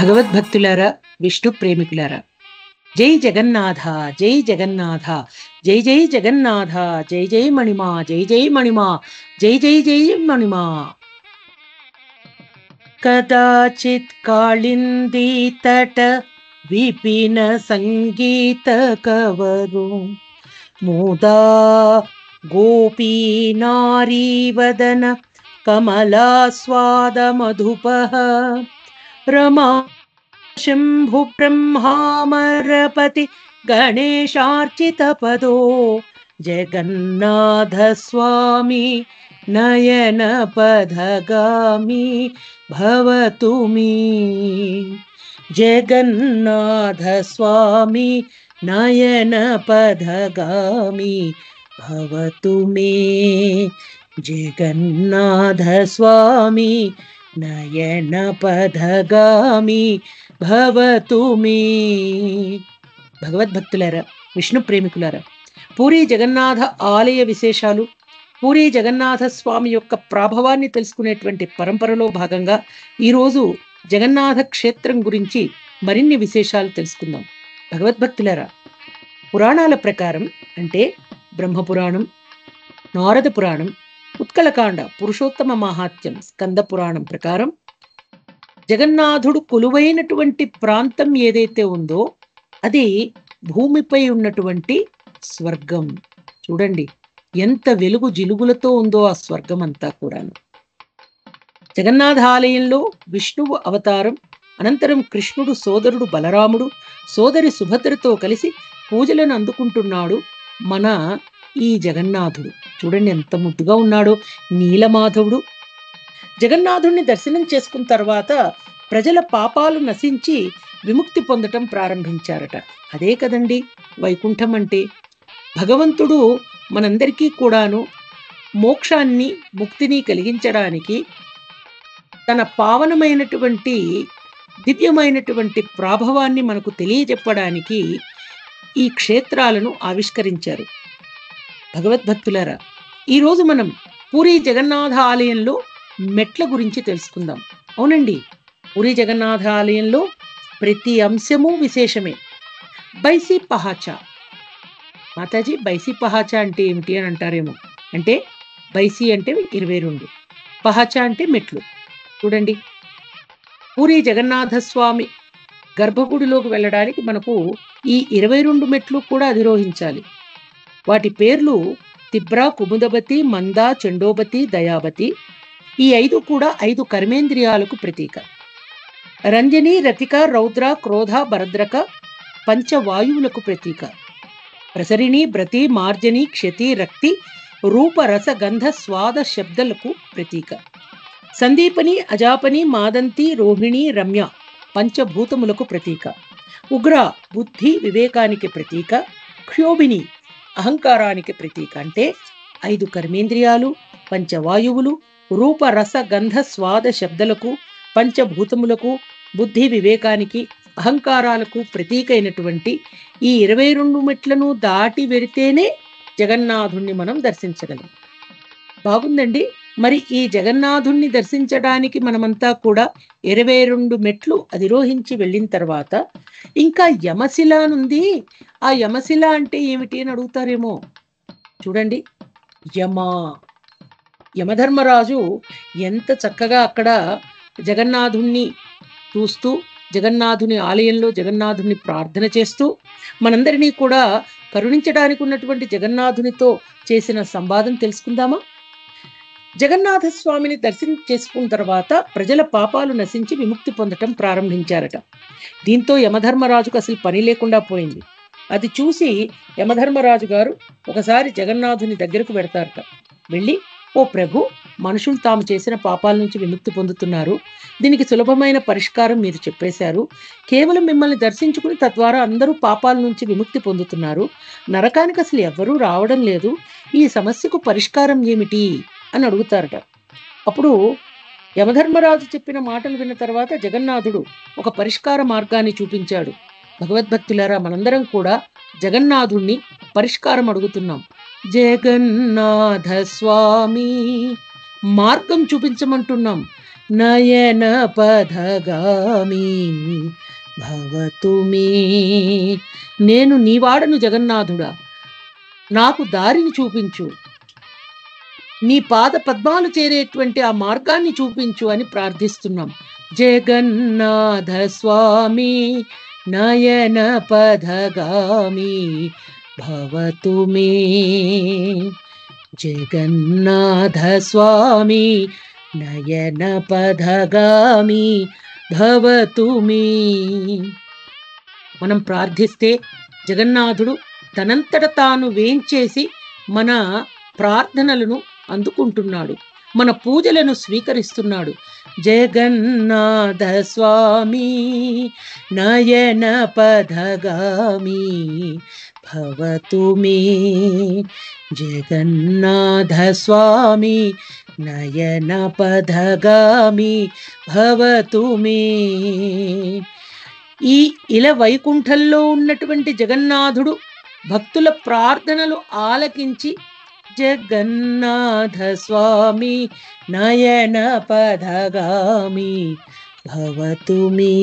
భగవద్భక్తులారా, విష్ణు ప్రేమికులారా, జై జగన్నాథ, జై జగన్నాథ, జై జై జగన్నాథ, జై జై మణిమా, జై జై మణిమా, జై జై జై మణిమా. కదాచిత్ కాళిందీ తట విపిన సంగీత కవరు ముదా గోపీ నారీ వదన కమలాస్వాద మధుపః रमा शंभु ब्रह्मामरपति गणेशार्चित पदो जगन्नाथ स्वामी नयन पदगामी भवतु मे. जगन्नाथ स्वामी नयन पदगामी भवतु मे. जगन्नाथ स्वामी నయన పదగామి భవతు మే. భగవద్భక్తులారా, విష్ణు ప్రేమికులారా, పూరీ జగన్నాథ ఆలయ విశేషాలు, పూరీ జగన్నాథ స్వామి యొక్క ప్రాభవాన్ని తెలుసుకునేటువంటి పరంపరలో భాగంగా ఈరోజు జగన్నాథ క్షేత్రం గురించి మరిన్ని విశేషాలు తెలుసుకుందాం. భగవద్భక్తులారా, పురాణాల ప్రకారం అంటే బ్రహ్మపురాణం, నారద పురాణం, ఉత్కళకాండ, పురుషోత్తమ మహాత్యం, స్కంద పురాణం ప్రకారం జగన్నాథుడు కొలువైనటువంటి ప్రాంతం ఏదైతే ఉందో అది భూమిపై ఉన్నటువంటి స్వర్గం. చూడండి ఎంత వెలుగు జిలుగులతో ఉందో ఆ స్వర్గం అంతా కూడాను. జగన్నాథ ఆలయంలో విష్ణువు అవతారం, అనంతరం కృష్ణుడు సోదరుడు బలరాముడు సోదరి సుభద్రతో కలిసి పూజలను అందుకుంటున్నాడు మన ఈ జగన్నాథుడు. చూడండి ఎంత ముద్దుగా ఉన్నాడో నీలమాధవుడు. జగన్నాథుడిని దర్శనం చేసుకున్న తర్వాత ప్రజల పాపాలు నశించి విముక్తి పొందటం ప్రారంభించారట. అదే కదండి వైకుంఠం అంటే. భగవంతుడు మనందరికీ కూడాను మోక్షాన్ని, ముక్తిని కలిగించడానికి తన పావనమైనటువంటి దివ్యమైనటువంటి ప్రాభవాన్ని మనకు తెలియజెప్పడానికి ఈ క్షేత్రాలను ఆవిష్కరించారు. భగవద్భక్తులారా, ఈరోజు మనం పూరీ జగన్నాథ ఆలయంలో మెట్ల గురించి తెలుసుకుందాం. అవునండి, పూరీ జగన్నాథ ఆలయంలో ప్రతి అంశము విశేషమే. బైసీ పహాచా. మాతాజీ, బైసీ పహాచా అంటే ఏమిటి అని అంటారేమో. అంటే బైసీ అంటే 22, పహాచా అంటే మెట్లు. చూడండి, పూరీ జగన్నాథ స్వామి గర్భగుడిలోకి వెళ్ళడానికి మనకు ఈ 22 మెట్లు కూడా అధిరోహించాలి. వాటి పేర్లు తిబ్రా, కుముదవతి, మంద, చండోబతి, దయావతి. ఈ 5 కూడా 5 కర్మేంద్రియాలకు ప్రతీక. రంజని, రతిక, రౌద్ర, క్రోధ, భరద్రక పంచవాయువులకు ప్రతీక. ప్రసరిణి, బ్రతి, మార్జని, క్షతి, రక్తి, రూప, రస, గంధ, స్వాద, శబ్దలకు ప్రతీక. సందీపని, అజాపని, మాదంతి, రోహిణి, రమ్య పంచభూతములకు ప్రతీక. ఉగ్ర బుద్ధి, వివేకానికి ప్రతీక. క్షోభిని అహంకారానికి ప్రతీక. అంటే 5 కర్మేంద్రియాలు, పంచవాయువులు, రూప, రస, గంధ, స్వాద, శబ్దలకు, పంచభూతములకు, బుద్ధి, వివేకానికి, అహంకారాలకు ప్రతీక అయినటువంటి ఈ 22 మెట్లను దాటి వెడితేనే జగన్నాథుణ్ణి మనం దర్శించగలం. బాగుందండి. మరి ఈ జగన్నాథుణ్ణి దర్శించడానికి మనమంతా కూడా 22 మెట్లు అధిరోహించి వెళ్ళిన తర్వాత ఇంకా యమశిల నుండి. ఆ యమశిల అంటే ఏమిటి అని అడుగుతారేమో. చూడండి, యమధర్మరాజు ఎంత చక్కగా అక్కడ జగన్నాథుణ్ణి చూస్తూ, జగన్నాథుని ఆలయంలో జగన్నాథుని ప్రార్థన చేస్తూ మనందరినీ కూడా కరుణించడానికి ఉన్నటువంటి జగన్నాథునితో చేసిన సంవాదం తెలుసుకుందామా. జగన్నాథ స్వామిని దర్శనం చేసుకున్న తర్వాత ప్రజల పాపాలు నశించి విముక్తి పొందటం ప్రారంభించారట. దీంతో యమధర్మరాజుకు అసలు పని లేకుండా పోయింది. అది చూసి యమధర్మరాజు గారు ఒకసారి జగన్నాథుని దగ్గరకు వెడతారట. వెళ్ళి, ఓ ప్రభు, మనుషులు తాము చేసిన పాపాల నుంచి విముక్తి పొందుతున్నారు. దీనికి సులభమైన పరిష్కారం మీరు చెప్పేశారు. కేవలం మిమ్మల్ని దర్శించుకుని తద్వారా అందరూ పాపాల నుంచి విముక్తి పొందుతున్నారు. నరకానికి అసలు ఎవ్వరూ రావడం లేదు. ఈ సమస్యకు పరిష్కారం ఏమిటి అని అడుగుతారట. అప్పుడు యమధర్మరాజు చెప్పిన మాటలు విన్న తర్వాత జగన్నాథుడు ఒక పరిష్కార మార్గాన్ని చూపించాడు. భగవద్భక్తులారా, మనందరం కూడా జగన్నాథుణ్ణి పరిష్కారం అడుగుతున్నాం. జగన్నాథ స్వామి మార్గం చూపించమంటున్నాం. నయన పథగామి భవతు మే. నేను నీవాడను జగన్నాథుడా, నాకు దారిని చూపించు, నీ పాద పద్మాలు చేరేటువంటి ఆ మార్గాన్ని చూపించు అని ప్రార్థిస్తున్నాం. జగన్నాథ స్వామి నయన పథగామి భవతు మే. జగన్నాథ స్వామి నయన పథగామి భవతు మే. మనం ప్రార్థిస్తే జగన్నాథుడు తనంతట తాను వేంచేసి మన ప్రార్థనలను అందుకుంటున్నాడు, మన పూజలను స్వీకరిస్తున్నాడు. జగన్నాథ స్వామి నయన పథగామి భవతు మే. జగన్నాథ స్వామి నయన పథగామి భవతు మే. ఈ ఇల వైకుంఠంలో ఉన్నటువంటి జగన్నాథుడు భక్తుల ప్రార్థనలు ఆలకించి జగన్నాథ స్వామి నయన పథగామి భవతు మే.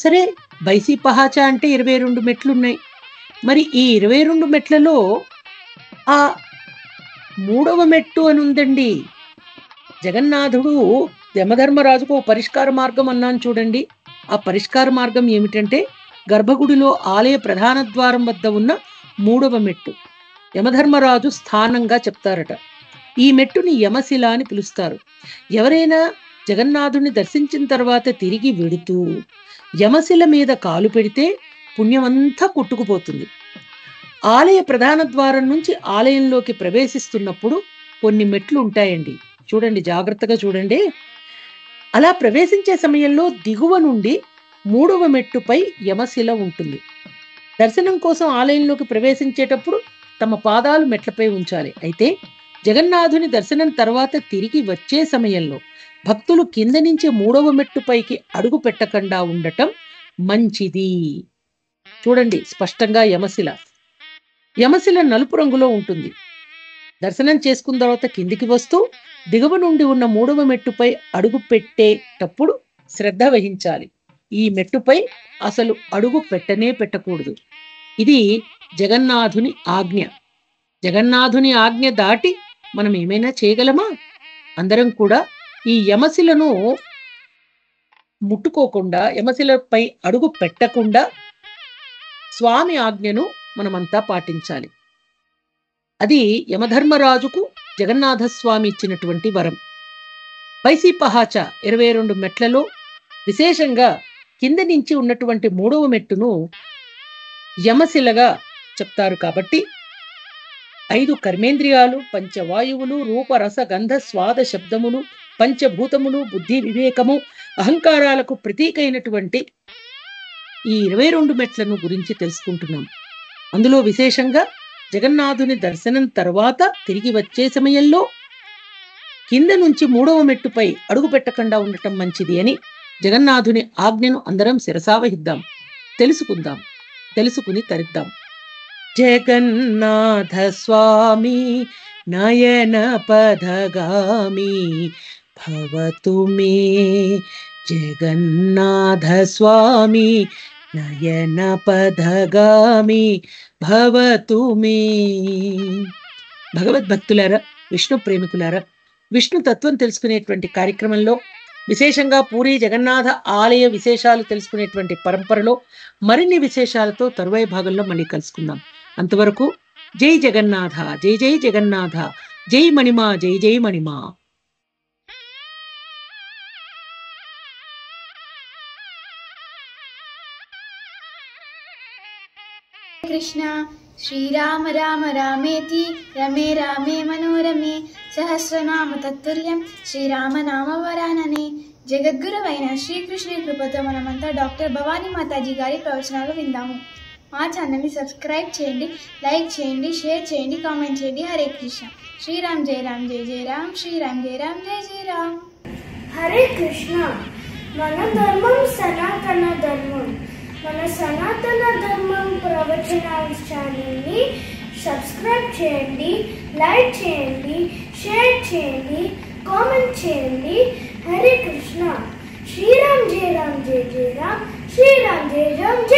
సరే, బైసి పహాచ అంటే 22 మెట్లున్నాయి. మరి ఈ 22 మెట్లలో ఆ 3వ మెట్టు అని ఉందండి. జగన్నాథుడు యమధర్మరాజుకు పరిష్కార మార్గం అన్నాను చూడండి. ఆ పరిష్కార మార్గం ఏమిటంటే గర్భగుడిలో ఆలయ ప్రధాన ద్వారం వద్ద ఉన్న 3వ మెట్టు యమధర్మరాజు స్థానంగా చెప్తారట. ఈ మెట్టుని యమశిల అని పిలుస్తారు. ఎవరైనా జగన్నాథుని దర్శించిన తర్వాత తిరిగి వెడుతూ యమశిల మీద కాలు పెడితే పుణ్యమంతా కొట్టుకుపోతుంది. ఆలయ ప్రధాన ద్వారం నుంచి ఆలయంలోకి ప్రవేశిస్తున్నప్పుడు కొన్ని మెట్లు ఉంటాయండి. చూడండి, జాగ్రత్తగా చూడండి. అలా ప్రవేశించే సమయంలో దిగువ నుండి 3వ మెట్టుపై యమశిల ఉంటుంది. దర్శనం కోసం ఆలయంలోకి ప్రవేశించేటప్పుడు తమ పాదాలు మెట్లపై ఉంచాలి. అయితే జగన్నాథుని దర్శనం తర్వాత తిరిగి వచ్చే సమయంలో భక్తులు కింద నుంచి 3వ మెట్టుపైకి అడుగు పెట్టకుండా ఉండటం మంచిది. చూడండి స్పష్టంగా యమశిల. యమశిల నలుపు రంగులో ఉంటుంది. దర్శనం చేసుకున్న తర్వాత కిందికి వస్తూ దిగువ నుండి ఉన్న 3వ మెట్టుపై అడుగు పెట్టేటప్పుడు శ్రద్ధ వహించాలి. ఈ మెట్టుపై అసలు అడుగు పెట్టకూడదు. ఇది జగన్నాథుని ఆజ్ఞ. జగన్నాథుని ఆజ్ఞ దాటి మనం ఏమైనా చేయగలమా? అందరం కూడా ఈ యమశిలను ముట్టుకోకుండా, యమశిలపై అడుగు పెట్టకుండా స్వామి ఆజ్ఞను మనమంతా పాటించాలి. అది యమధర్మరాజుకు జగన్నాథస్వామి ఇచ్చినటువంటి వరం. బైసి పహాచ 22 మెట్లలో విశేషంగా కింద నుంచి ఉన్నటువంటి 3వ మెట్టును యమశిలగా చెప్తారు. కాబట్టి 5 కర్మేంద్రియాలు, పంచవాయువులు, రూప రస గంధ స్వాద శబ్దములు, పంచభూతములు, బుద్ధి వివేకము, అహంకారాలకు ప్రతీక అయినటువంటి ఈ 22 మెట్లను గురించి తెలుసుకుంటున్నాం. అందులో విశేషంగా జగన్నాథుని దర్శనం తర్వాత తిరిగి వచ్చే సమయంలో కింద నుంచి 3వ మెట్టుపై అడుగు పెట్టకుండా ఉండటం మంచిది అని జగన్నాథుని ఆజ్ఞను అందరం శిరసావహిద్దాం, తెలుసుకుందాం, తెలుసుకుని తరిద్దాం. జగన్నాథ స్వామి నయన పథగామి భవతు మే. జగన్నాథ స్వామి నయన పథగామి భవతు మే. భగవద్భక్తులారా, విష్ణు ప్రేమికులారా, విష్ణు తత్వం తెలుసుకునేటువంటి కార్యక్రమంలో విశేషంగా పూరి జగన్నాథ ఆలయ విశేషాలు తెలుసుకునేటువంటి పరంపరలో మరిన్ని విశేషాలతో తరువాయి భాగంలో మళ్ళీ కలుసుకుందాం. అంతవరకు జై జగన్నాథ, జై జై జగన్నాథ, జై మణిమా, జై జై మణిమా. కృష్ణ శ్రీరామ రామ రామేతి రమే రామే మనోరమే సహస్రనామ తత్తుల్యం శ్రీరామనామ వరాననే. జగద్గురువైన శ్రీకృష్ణుని కృపతో మనమంతా డాక్టర్ భవానీ మాతాజీ గారి ప్రవచనాలు విందాము. మా ఛానల్ని సబ్స్క్రైబ్ చేయండి, లైక్ చేయండి, షేర్ చేయండి, కామెంట్ చేయండి. హరే కృష్ణ. శ్రీరామ్ జయ రామ్ జయ జయ రామ్, శ్రీరామ్ జయ రామ్ జయ జయ రామ్. హరే కృష్ణ. మన ధర్మం సనాతన ధర్మం. మన సనాతన ధర్మం ప్రవచనాల ఛానల్ని సబ్స్క్రైబ్ చేయండి, లైక్ చేయండి, షేర్ చేయండి, కామెంట్ చేయండి. జయ రామ్ శ్రీరామ్ జయ రామ్ జయ